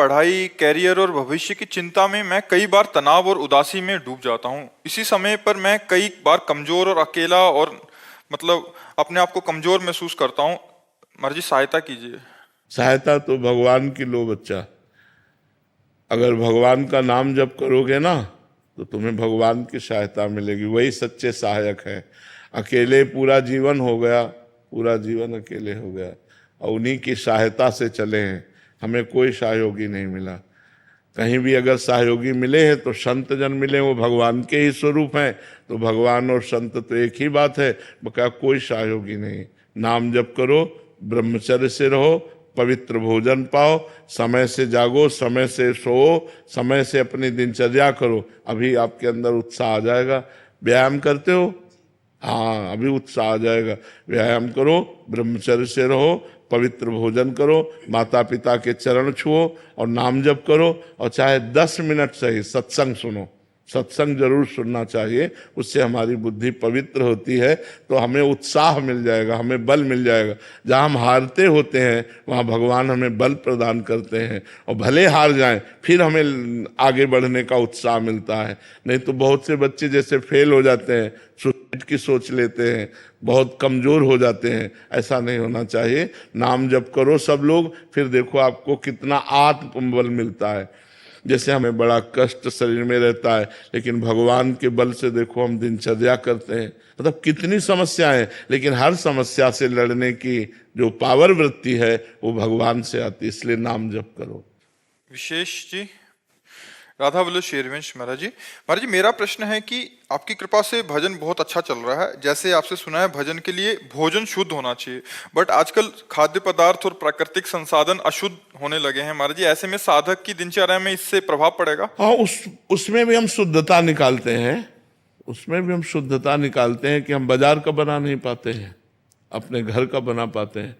पढ़ाई, कैरियर और भविष्य की चिंता में मैं कई बार तनाव और उदासी में डूब जाता हूँ। इसी समय पर मैं कई बार कमजोर और अकेला और अपने आप को कमजोर महसूस करता हूँ। महाराज जी सहायता कीजिए। सहायता तो भगवान की लो बच्चा। अगर भगवान का नाम जप करोगे ना तो तुम्हें भगवान की सहायता मिलेगी, वही सच्चे सहायक हैं। अकेले पूरा जीवन हो गया, पूरा जीवन अकेले हो गया और उन्हीं की सहायता से चले हैं। हमें कोई सहयोगी नहीं मिला। कहीं भी अगर सहयोगी मिले हैं तो संत जन मिले, वो भगवान के ही स्वरूप हैं। तो भगवान और संत तो एक ही बात है, बका कोई सहयोगी नहीं। नाम जप करो, ब्रह्मचर्य से रहो, पवित्र भोजन पाओ, समय से जागो, समय से सो, समय से अपनी दिनचर्या करो। अभी आपके अंदर उत्साह आ जाएगा। व्यायाम करते हो? हाँ, अभी उत्साह आ जाएगा। व्यायाम करो, ब्रह्मचर्य से रहो, पवित्र भोजन करो, माता पिता के चरण छुओ और नाम जप करो। और चाहे 10 मिनट सही सत्संग सुनो, सत्संग जरूर सुनना चाहिए। उससे हमारी बुद्धि पवित्र होती है, तो हमें उत्साह मिल जाएगा, हमें बल मिल जाएगा। जहाँ हम हारते होते हैं वहाँ भगवान हमें बल प्रदान करते हैं, और भले हार जाएं फिर हमें आगे बढ़ने का उत्साह मिलता है। नहीं तो बहुत से बच्चे जैसे फेल हो जाते हैं, सुसाइड की सोच लेते हैं, बहुत कमजोर हो जाते हैं। ऐसा नहीं होना चाहिए। नाम जप करो सब लोग, फिर देखो आपको कितना आत्मबल मिलता है। जैसे हमें बड़ा कष्ट शरीर में रहता है, लेकिन भगवान के बल से देखो हम दिनचर्या करते हैं। मतलब कितनी समस्याएं, लेकिन हर समस्या से लड़ने की जो पावर वृत्ति है वो भगवान से आती है। इसलिए नाम जप करो। विशेष जी, राधा वल्लभ शेरवंश महाराज जी। महाराज जी मेरा प्रश्न है कि आपकी कृपा से भजन बहुत अच्छा चल रहा है। जैसे आपसे सुना है भजन के लिए भोजन शुद्ध होना चाहिए, बट आजकल खाद्य पदार्थ और प्राकृतिक संसाधन अशुद्ध होने लगे हैं। महाराज जी ऐसे में साधक की दिनचर्या में इससे प्रभाव पड़ेगा? हाँ, उसमें भी हम शुद्धता निकालते हैं। उसमें भी हम शुद्धता निकालते हैं कि हम बाजार का बना नहीं पाते हैं, अपने घर का बना पाते हैं।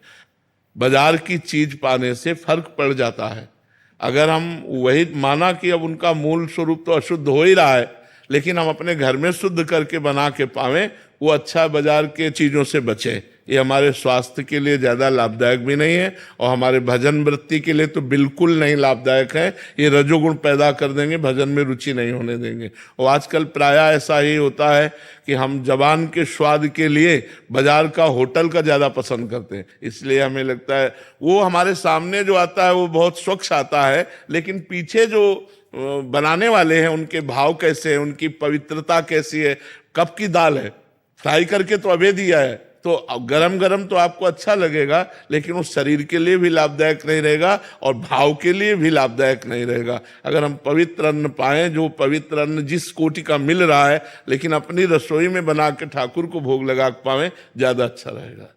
बाजार की चीज पाने से फर्क पड़ जाता है। अगर हम वही माना कि अब उनका मूल स्वरूप तो अशुद्ध हो ही रहा है, लेकिन हम अपने घर में शुद्ध करके बना के पावें, वो अच्छा बाजार के चीजों से बचें। ये हमारे स्वास्थ्य के लिए ज्यादा लाभदायक भी नहीं है और हमारे भजन वृत्ति के लिए तो बिल्कुल नहीं लाभदायक है। ये रजोगुण पैदा कर देंगे, भजन में रुचि नहीं होने देंगे। और आजकल प्रायः ऐसा ही होता है कि हम जबान के स्वाद के लिए बाजार का, होटल का ज्यादा पसंद करते हैं। इसलिए हमें लगता है वो हमारे सामने जो आता है वो बहुत स्वच्छ आता है, लेकिन पीछे जो बनाने वाले हैं उनके भाव कैसे हैं, उनकी पवित्रता कैसी है। कब की दाल है, फ्राई करके तो अभी दिया है, तो गरम गरम तो आपको अच्छा लगेगा, लेकिन वो शरीर के लिए भी लाभदायक नहीं रहेगा और भाव के लिए भी लाभदायक नहीं रहेगा। अगर हम पवित्र अन्न पाएं, जो पवित्र अन्न जिस कोटि का मिल रहा है, लेकिन अपनी रसोई में बना के ठाकुर को भोग लगा पाएं, ज्यादा अच्छा रहेगा।